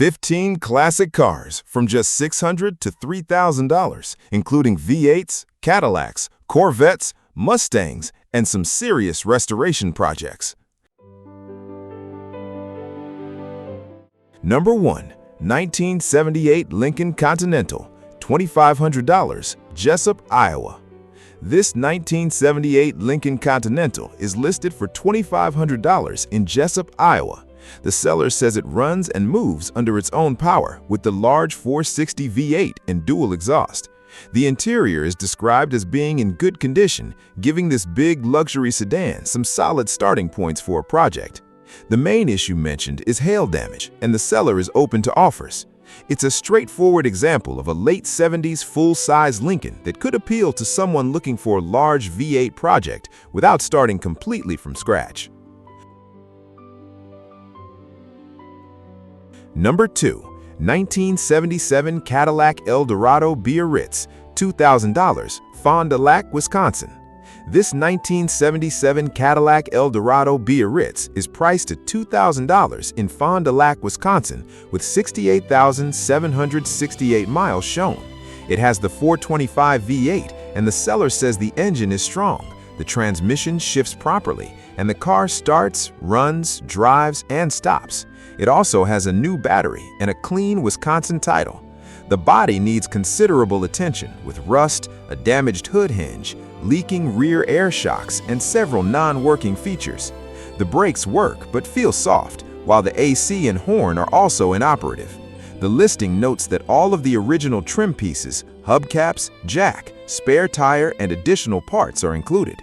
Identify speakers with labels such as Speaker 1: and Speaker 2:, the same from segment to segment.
Speaker 1: 15 classic cars from just $600 to $3,000, including V8s, Cadillacs, Corvettes, Mustangs, and some serious restoration projects. Number 1. 1978 Lincoln Continental, $2,500, Jessup, Iowa. This 1978 Lincoln Continental is listed for $2,500 in Jessup, Iowa. The seller says it runs and moves under its own power with the large 460 V8 and dual exhaust. The interior is described as being in good condition, giving this big luxury sedan some solid starting points for a project. The main issue mentioned is hail damage, and the seller is open to offers. It's a straightforward example of a late 70s full-size Lincoln that could appeal to someone looking for a large V8 project without starting completely from scratch. Number 2. 1977 Cadillac Eldorado Biarritz, $2,000, Fond du Lac, Wisconsin. This 1977 Cadillac Eldorado Biarritz is priced at $2,000 in Fond du Lac, Wisconsin, with 68,768 miles shown. It has the 425 V8, and the seller says the engine is strong, the transmission shifts properly, and the car starts, runs, drives, and stops. It also has a new battery and a clean Wisconsin title. The body needs considerable attention with rust, a damaged hood hinge, leaking rear air shocks, and several non-working features. The brakes work but feel soft, while the AC and horn are also inoperative. The listing notes that all of the original trim pieces, hubcaps, jack, spare tire, and additional parts are included.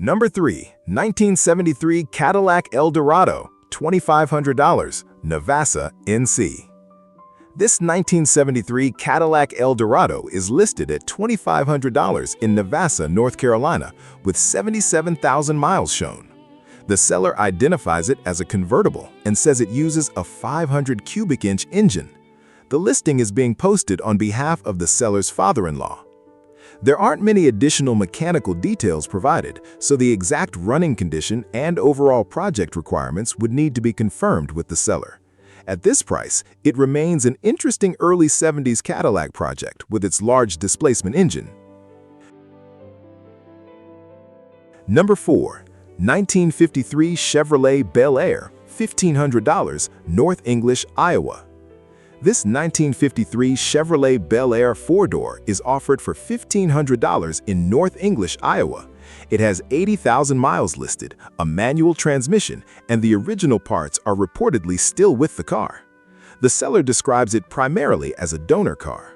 Speaker 1: Number 3. 1973 Cadillac Eldorado, $2,500, Navassa, NC. This 1973 Cadillac Eldorado is listed at $2,500 in Navassa, North Carolina, with 77,000 miles shown. The seller identifies it as a convertible and says it uses a 500 cubic inch engine. The listing is being posted on behalf of the seller's father-in-law. There aren't many additional mechanical details provided, so the exact running condition and overall project requirements would need to be confirmed with the seller. At this price, it remains an interesting early 70s Cadillac project with its large displacement engine. Number 4. 1953 Chevrolet Bel Air, $1,500, North English, Iowa. This 1953 Chevrolet Bel Air 4-door is offered for $1,500 in North English, Iowa. It has 80,000 miles listed, a manual transmission, and the original parts are reportedly still with the car. The seller describes it primarily as a donor car.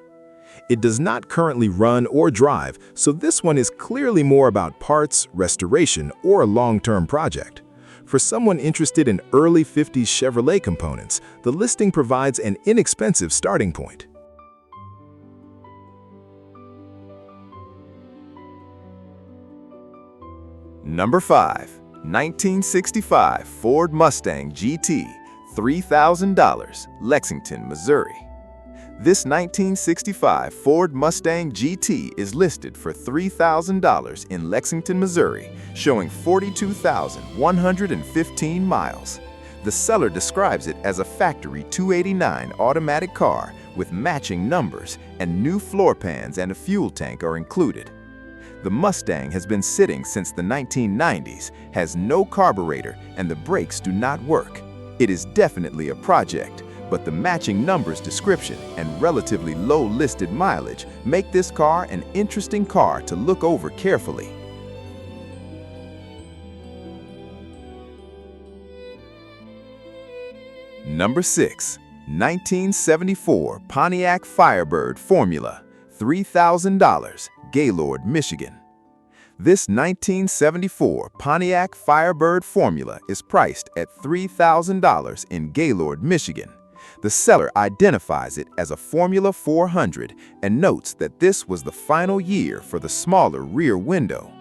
Speaker 1: It does not currently run or drive, so this one is clearly more about parts, restoration, or a long-term project. For someone interested in early 50s Chevrolet components, the listing provides an inexpensive starting point. Number 5. 1965 Ford Mustang GT, $3,000, Lexington, Missouri. This 1965 Ford Mustang GT is listed for $3,000 in Lexington, Missouri, showing 42,115 miles. The seller describes it as a factory 289 automatic car with matching numbers, and new floor pans and a fuel tank are included. The Mustang has been sitting since the 1990s, has no carburetor, and the brakes do not work. It is definitely a project, but the matching numbers description and relatively low listed mileage make this car an interesting car to look over carefully. Number 6. 1974 Pontiac Firebird Formula, $3,000, Gaylord, Michigan. This 1974 Pontiac Firebird Formula is priced at $3,000 in Gaylord, Michigan. The seller identifies it as a Formula 400 and notes that this was the final year for the smaller rear window.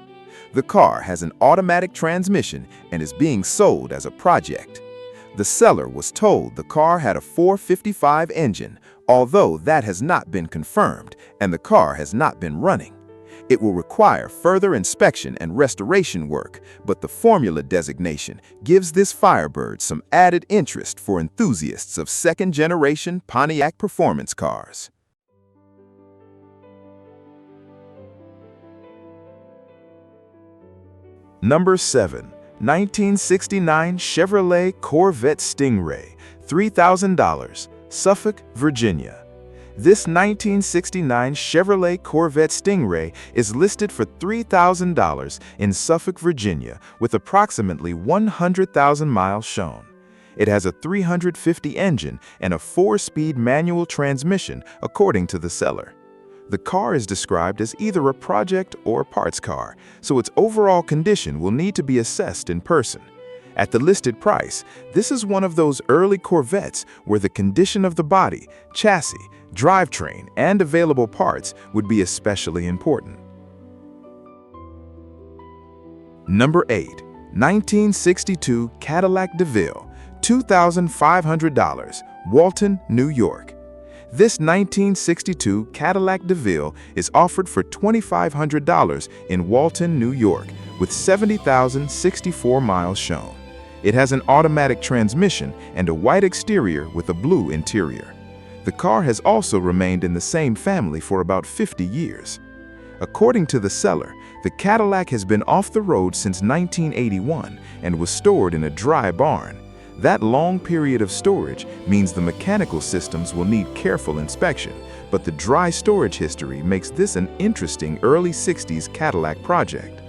Speaker 1: The car has an automatic transmission and is being sold as a project. The seller was told the car had a 455 engine, although that has not been confirmed and the car has not been running.
Speaker 2: It will require further inspection and restoration work, but the Formula designation gives this Firebird some added interest for enthusiasts of second-generation Pontiac performance cars.
Speaker 1: Number 7. 1969 Chevrolet Corvette Stingray, $3,000, Suffolk, Virginia. This 1969 Chevrolet Corvette Stingray is listed for $3,000 in Suffolk, Virginia, with approximately 100,000 miles shown. It has a 350 engine and a 4-speed manual transmission, according to the seller. The car is described as either a project or parts car, so its overall condition will need to be assessed in person. At the listed price, this is one of those early Corvettes where the condition of the body, chassis, drivetrain, and available parts would be especially important. Number 8. 1962 Cadillac Deville, $2,500, Walton, New York. This 1962 Cadillac Deville is offered for $2,500 in Walton, New York, with 70,064 miles shown. It has an automatic transmission and a white exterior with a blue interior. The car has also remained in the same family for about 50 years. According to the seller, the Cadillac has been off the road since 1981 and was stored in a dry barn. That long period of storage means the mechanical systems will need careful inspection, but the dry storage history makes this an interesting early 60s Cadillac project.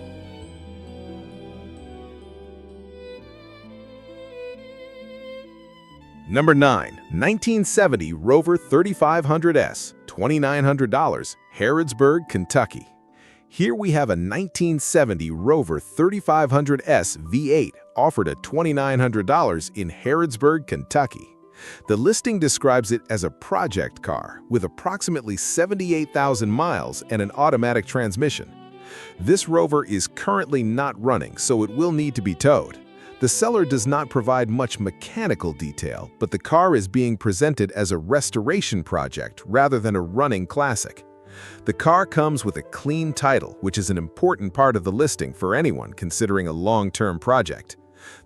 Speaker 3: Number 9. 1970 Rover 3500S, $2,900, Harrodsburg, Kentucky. Here we have a 1970 Rover 3500S V8 offered at $2,900 in Harrodsburg, Kentucky. The listing describes it as a project car with approximately 78,000 miles and an automatic transmission. This Rover is currently not running, so it will need to be towed. The seller does not provide much mechanical detail, but the car is being presented as a restoration project rather than a running classic. The car comes with a clean title, which is an important part of the listing for anyone considering a long-term project.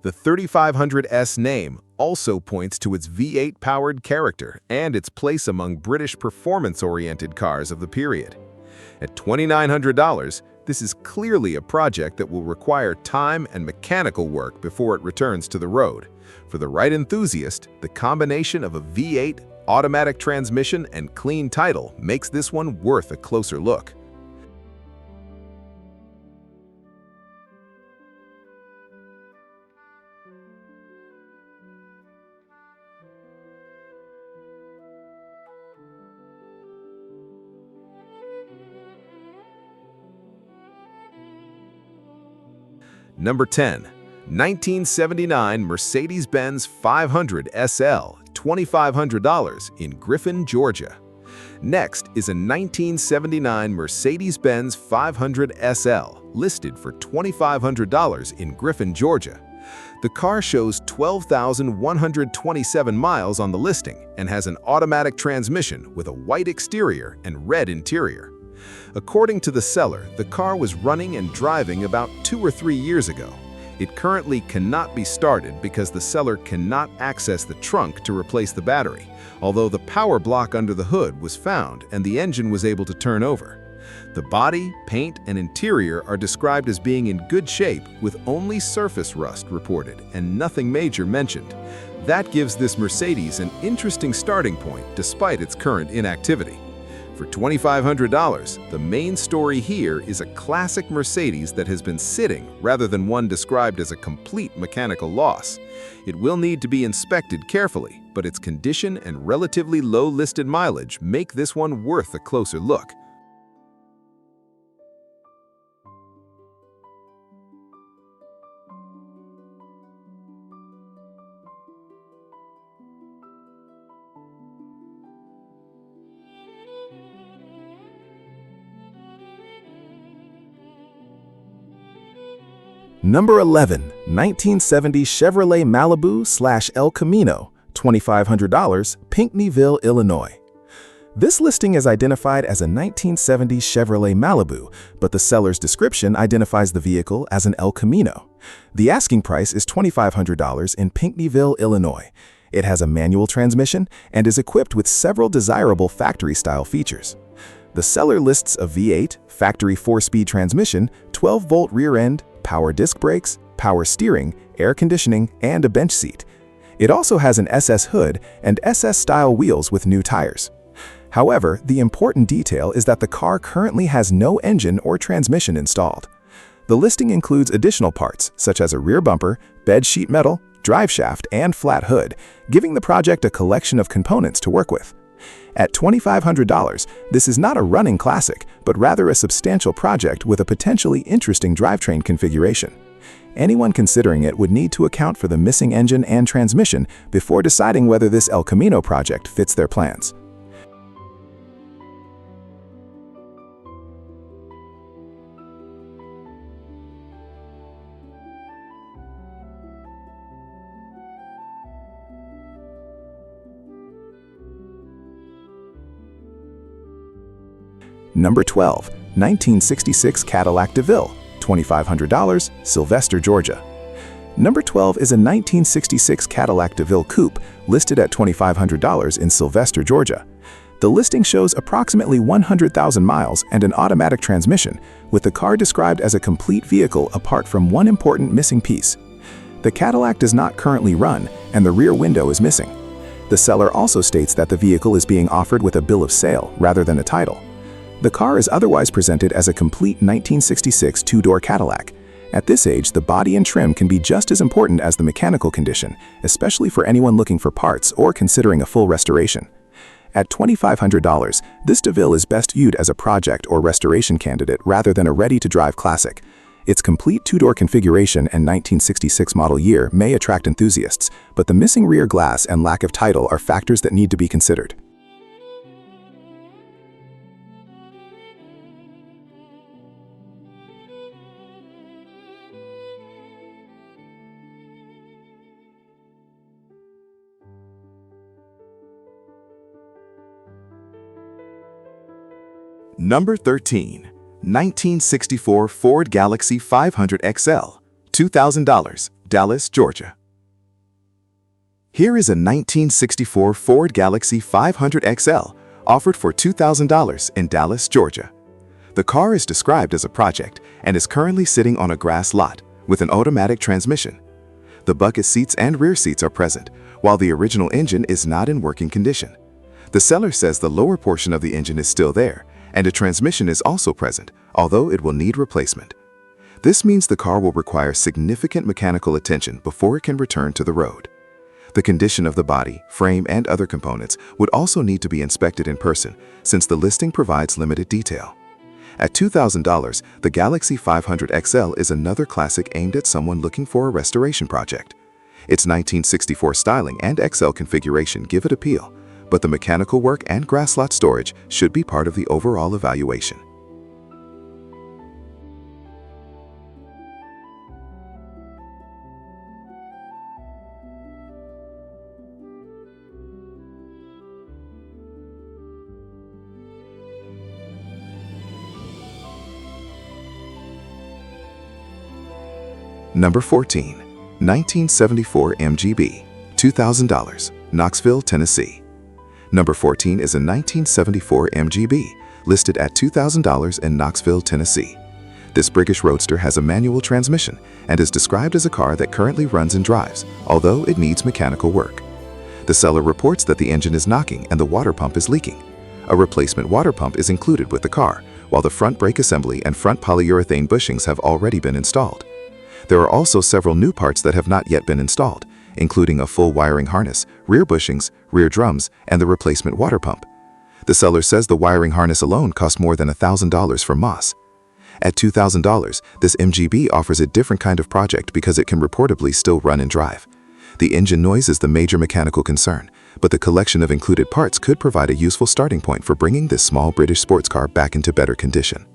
Speaker 3: The 3500S name also points to its V8-powered character and its place among British performance-oriented cars of the period. At $2,900, this is clearly a project that will require time and mechanical work before it returns to the road. For the right enthusiast, the combination of a V8, automatic transmission, and clean title makes this one worth a closer look. Number 10. 1979 Mercedes-Benz 500 SL, $2,500 in Griffin, Georgia. Next is a 1979 Mercedes-Benz 500 SL, listed for $2,500 in Griffin, Georgia. The car shows 12,127 miles on the listing and has an automatic transmission with a white exterior and red interior. According to the seller, the car was running and driving about 2 or 3 years ago. It currently cannot be started because the seller cannot access the trunk to replace the battery, although the power block under the hood was found and the engine was able to turn over. The body, paint, and interior are described as being in good shape with only surface rust reported and nothing major mentioned. That gives this Mercedes an interesting starting point despite its current inactivity. For $2,500, the main story here is a classic Mercedes that has been sitting rather than one described as a complete mechanical loss. It will need to be inspected carefully, but its condition and relatively low listed mileage make this one worth a closer look.
Speaker 1: Number 11. 1970 Chevrolet Malibu / El Camino, $2,500, Pinckneyville, Illinois. This listing is identified as a 1970 Chevrolet Malibu, but the seller's description identifies the vehicle as an El Camino. The asking price is $2,500 in Pinckneyville, Illinois. It has a manual transmission and is equipped with several desirable factory-style features. The seller lists a V8, factory 4-speed transmission, 12-volt rear end, power disc brakes, power steering, air conditioning, and a bench seat. It also has an SS hood and SS-style wheels with new tires. However, the important detail is that the car currently has no engine or transmission installed. The listing includes additional parts, such as a rear bumper, bed sheet metal, drive shaft, and flat hood, giving the project a collection of components to work with. At $2,500, this is not a running classic, but rather a substantial project with a potentially interesting drivetrain configuration. Anyone considering it would need to account for the missing engine and transmission before deciding whether this El Camino project fits their plans. Number 12, 1966 Cadillac Deville, $2,500, Sylvester, Georgia. Number 12 is a 1966 Cadillac Deville Coupe listed at $2,500 in Sylvester, Georgia. The listing shows approximately 100,000 miles and an automatic transmission, with the car described as a complete vehicle apart from one important missing piece. The Cadillac does not currently run, and the rear window is missing. The seller also states that the vehicle is being offered with a bill of sale rather than a title. The car is otherwise presented as a complete 1966 two-door Cadillac. At this age, the body and trim can be just as important as the mechanical condition, especially for anyone looking for parts or considering a full restoration. At $2,500, this Deville is best viewed as a project or restoration candidate rather than a ready-to-drive classic. Its complete two-door configuration and 1966 model year may attract enthusiasts, but the missing rear glass and lack of title are factors that need to be considered.
Speaker 2: Number 13, 1964 Ford Galaxie 500 XL, $2,000, Dallas, Georgia. Here is a 1964 Ford Galaxie 500 XL offered for $2,000 in Dallas, Georgia. The car is described as a project and is currently sitting on a grass lot with an automatic transmission. The bucket seats and rear seats are present, while the original engine is not in working condition. The seller says the lower portion of the engine is still there, and a transmission is also present, although it will need replacement. This means the car will require significant mechanical attention before it can return to the road. The condition of the body, frame, and other components would also need to be inspected in person, since the listing provides limited detail. At $2,000, the Galaxie 500 XL is another classic aimed at someone looking for a restoration project. Its 1964 styling and XL configuration give it appeal, but the mechanical work and grass lot storage should be part of the overall evaluation. Number 14, 1974 MGB, $2,000, Knoxville, Tennessee. Number 14 is a 1974 MGB, listed at $2,000 in Knoxville, Tennessee. This British roadster has a manual transmission and is described as a car that currently runs and drives, although it needs mechanical work. The seller reports that the engine is knocking and the water pump is leaking. A replacement water pump is included with the car, while the front brake assembly and front polyurethane bushings have already been installed. There are also several new parts that have not yet been installed, including a full wiring harness, rear bushings, rear drums, and the replacement water pump. The seller says the wiring harness alone cost more than $1,000 from Moss. At $2,000, this MGB offers a different kind of project because it can reportedly still run and drive. The engine noise is the major mechanical concern, but the collection of included parts could provide a useful starting point for bringing this small British sports car back into better condition.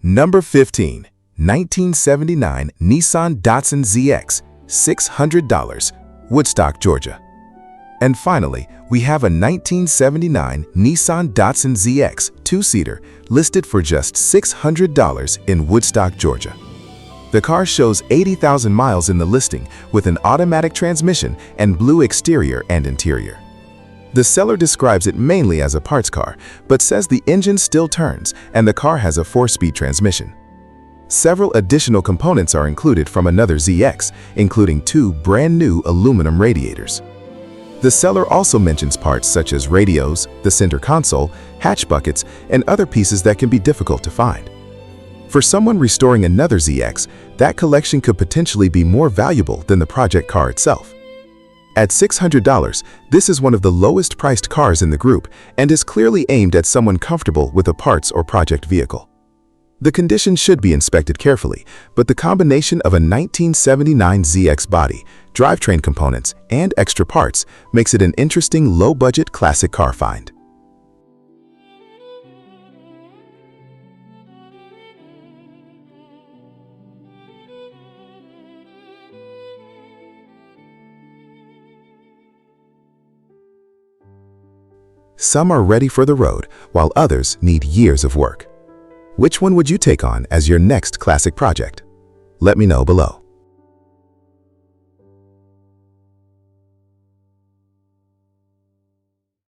Speaker 1: Number 15. 1979 Nissan Datsun ZX, $600, Woodstock, Georgia. And finally, we have a 1979 Nissan Datsun ZX 2-seater listed for just $600 in Woodstock, Georgia. The car shows 80,000 miles in the listing with an automatic transmission and blue exterior and interior. The seller describes it mainly as a parts car, but says the engine still turns and the car has a 4-speed transmission. Several additional components are included from another ZX, including 2 brand-new aluminum radiators. The seller also mentions parts such as radios, the center console, hatch buckets, and other pieces that can be difficult to find. For someone restoring another ZX, that collection could potentially be more valuable than the project car itself. At $600, this is one of the lowest priced cars in the group and is clearly aimed at someone comfortable with a parts or project vehicle. The condition should be inspected carefully, but the combination of a 1979 ZX body, drivetrain components, and extra parts makes it an interesting low-budget classic car find. Some are ready for the road, while others need years of work. Which one would you take on as your next classic project? Let me know below.